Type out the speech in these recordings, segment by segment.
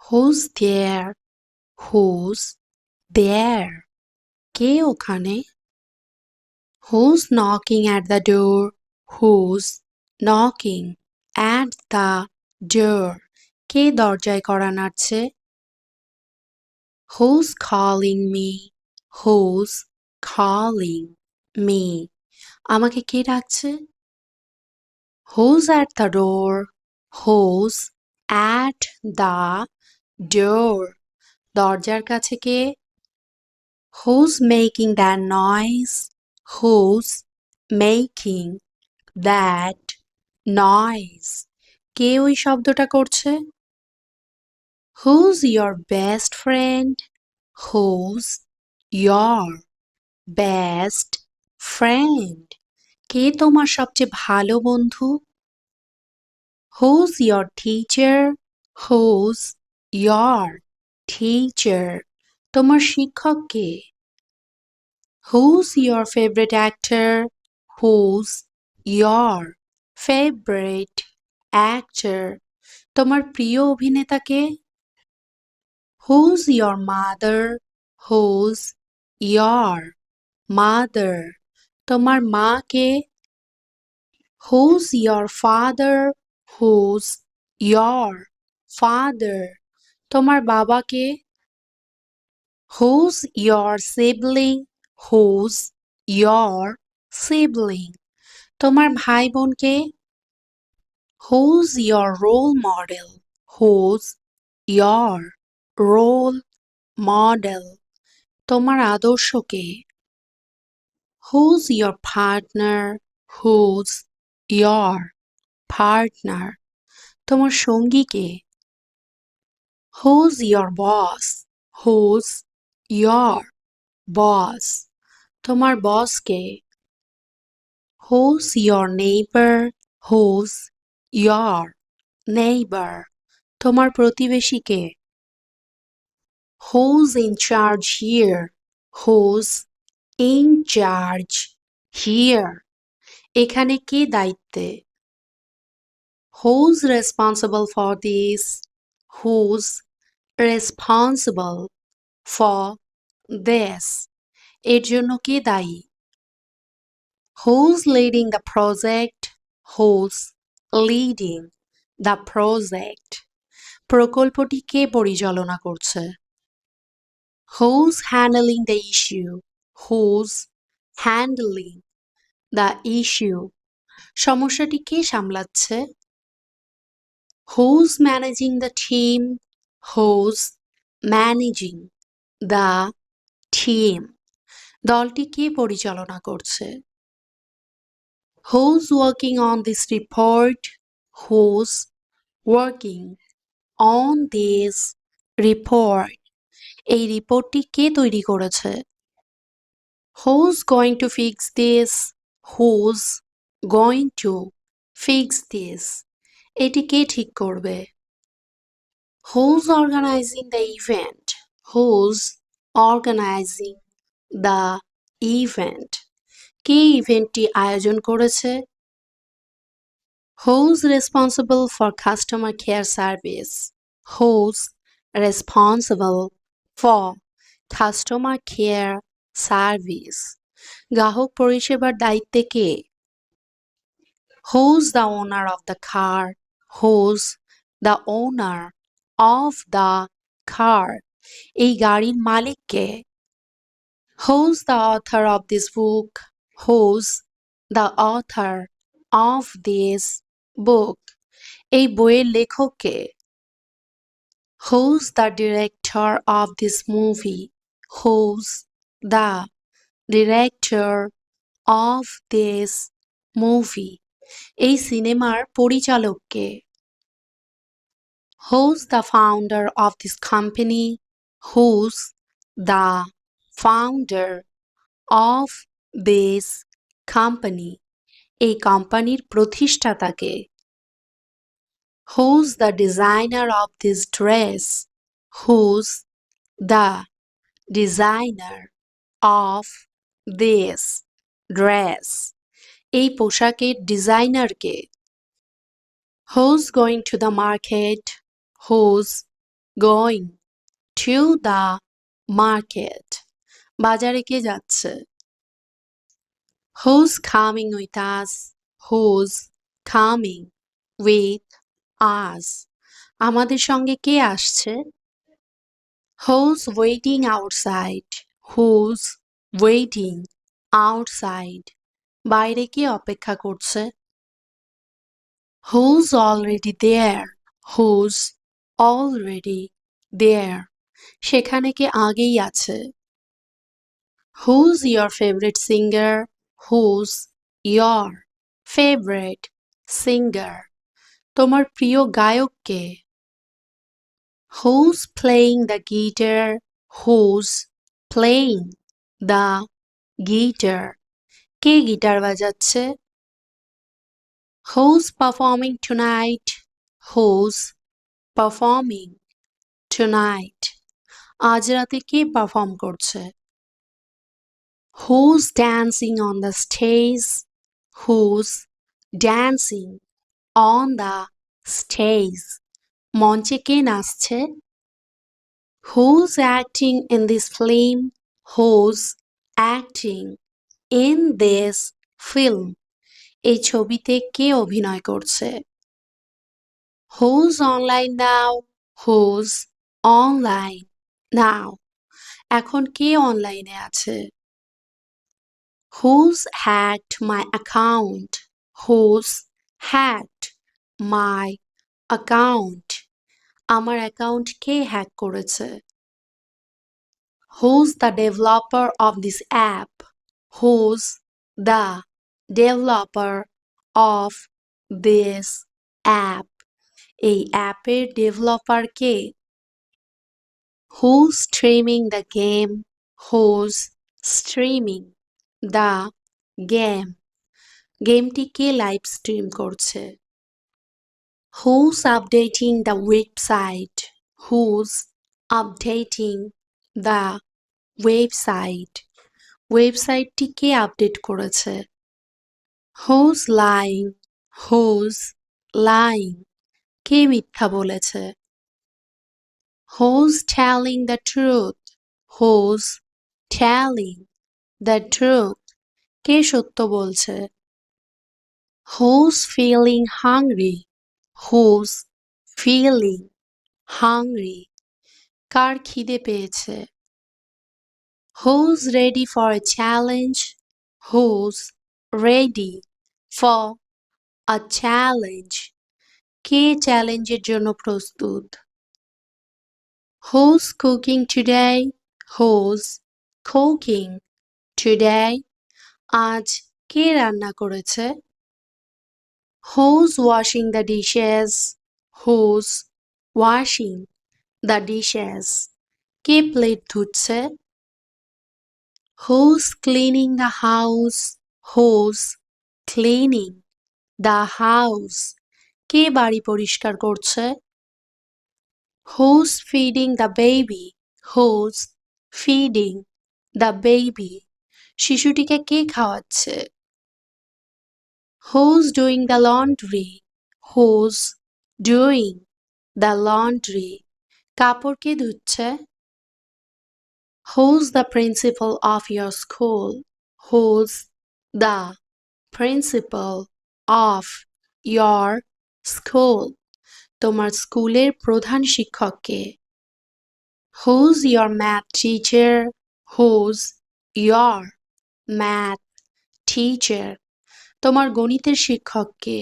Who's there? Who's there? কে ওখানে? Who's knocking at the door? Who's knocking at the door? কে দরজায় কড়া নাড়ছে? Who's calling me? Who's calling me? আমাকে কে ডাকছে? Who's at the door? Who's at the door? দরজার কাছে কে? Who's making that noise? Who's making that noise? কে ওই শব্দটা করছে? Who's your best friend? Who's your best friend? কে তোমার সবচেয়ে ভালো বন্ধু? Who's your teacher? Who's your teacher? তোমার শিক্ষক কে? Who's your favorite actor? Who's your favorite actor? তোমার প্রিয় অভিনেতা কে? Who's your mother? Who's your mother? তোমার মা কে? Who's your father? Who's your father? তোমার বাবা কে? Who's your sibling? Who's your sibling? তোমার ভাই বোন কে? Who's your role model? Who's your role model? তোমার আদর্শ কে? Who's your partner? Who's your partner? তোমার সঙ্গী কে? Who's your boss? Who's your boss? তোমার বস কে? Who's your neighbor? Who's your neighbor? তোমার প্রতিবেশী কে? Who's in charge here? Who's in charge here? এখানে কে দায়িত্বে? Who's responsible for this? Who's responsible for this? এর জন্য কে দায়ী? Who's leading the project? Who's leading the project? প্রকল্পটি কে পরিচালনা করছে? Who's handling the issue? Who's handling the issue? সমস্যাটি কে সামলাচ্ছে? Who's managing the team? Who's managing the team? দলটি কে পরিচালনা করছে? Who's working on this report? Who's working on this report? এই রিপোর্টটি কে তৈরি করেছে? Who's going to fix this? Who's going to fix this? এটি কে ঠিক করবে? Who's organizing the event? Who's organizing the event? কে ইভেন্টটি আয়োজন করেছে? Who's responsible for customer care service? Who's responsible for customer care service? গ্রাহক পরিষেবার দায়িত্বে কে? Who's the owner of the car? Who's the owner of the car? এই গাড়ির মালিক কে? Who's the author of this book? Who's the author of this book? এই বইয়ের লেখক কে? Who's the director of this movie? Who's the director of this movie? এই সিনেমার পরিচালক কে? Who's the founder of this company? Who's the founder of this company? এই কোম্পানির প্রতিষ্ঠাতা কে? Who's the designer of this dress? Who's the designer of this dress? এই পোশাকের designer K? Who's going to the market? Who's going to the market? বাজারে কে যাচ্ছে? Who's coming with us? Who's coming with us? আমাদের সঙ্গে কে আসছে? Who's waiting outside? Who's waiting outside? বাইরে কে অপেক্ষা করছে? Who's already there? Who's already there? সেখানে কে আগেই আছে? Who's your favorite singer? Who's your favorite singer? তোমার প্রিয় গায়ক কে? Who's playing the guitar? Who's playing the guitar? K guitar বাজাচ্ছে? Who's performing tonight? Who's performing tonight? আজ রাতে কে পারফর্ম করছে? Who's dancing on the stage? Who's dancing on the stage? মঞ্চে কে নাচছে? Who's acting in this film? Who's acting in this film? এই ছবিতে কে অভিনয় করছে? Who's online now? Who's online now? এখন কে অনলাইনে আছে? Who's hacked my account? Who's hacked my account? আমার অ্যাকাউন্ট কে হ্যাক করেছে? Who's the developer of this app? Who's the developer of this app? এই অ্যাপের developer K? Who's streaming the game? Who's streaming the game? গেমটি কে live stream করছে? Who's updating the website? Who's updating the website? ওয়েবসাইটটি কে update করেছে? Who's lying? Who's lying? কে মিথ্যা বলেছে? Who's telling the truth? Who's telling the truth? কে সত্য বলছে? Who's feeling hungry? Who's feeling hungry? কার খিদে পেয়েছে? Who's ready for a challenge? Who's ready for a challenge? কে চ্যালেঞ্জের জন্য প্রস্তুত? Who's cooking today? Who's cooking today? আজ কে রান্না করেছে? Who's washing the dishes? Who's washing the dishes? কে প্লেট ধুচ্ছে? Who's cleaning the house? Who's cleaning the house? কে বাড়ি পরিষ্কার করছে? Who's feeding the baby? Who's feeding the baby? শিশুটিকে কে খাওয়াচ্ছে? Who's doing the laundry? Who's doing the laundry? কাপড় কে ধুচ্ছে? Who's the principal of your school? Who's the principal of your school? তোমার স্কুলের প্রধান শিক্ষক কে? Who's your math teacher? Who's your math teacher? তোমার গণিতের শিক্ষক কে?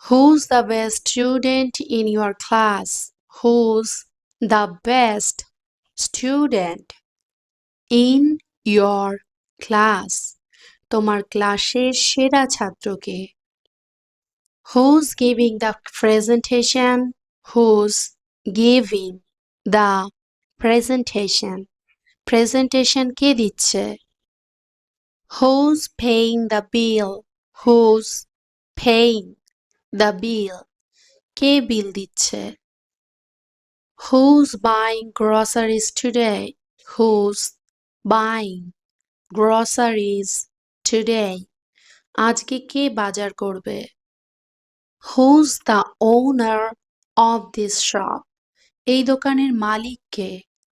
Who's the best student in your class? Who's the best student in your class? তোমার ক্লাসের সেরা ছাত্র কে? Who's giving the presentation? Who's giving the presentation? Presentation কে দিচ্ছে? Who's paying the bill? Who's paying the bill? কে বিল দিচ্ছে? Who's buying groceries today? Who's buying groceries today? আজকে কে বাজার করবে? Who's the owner of this shop? এই দোকানের মালিক কে?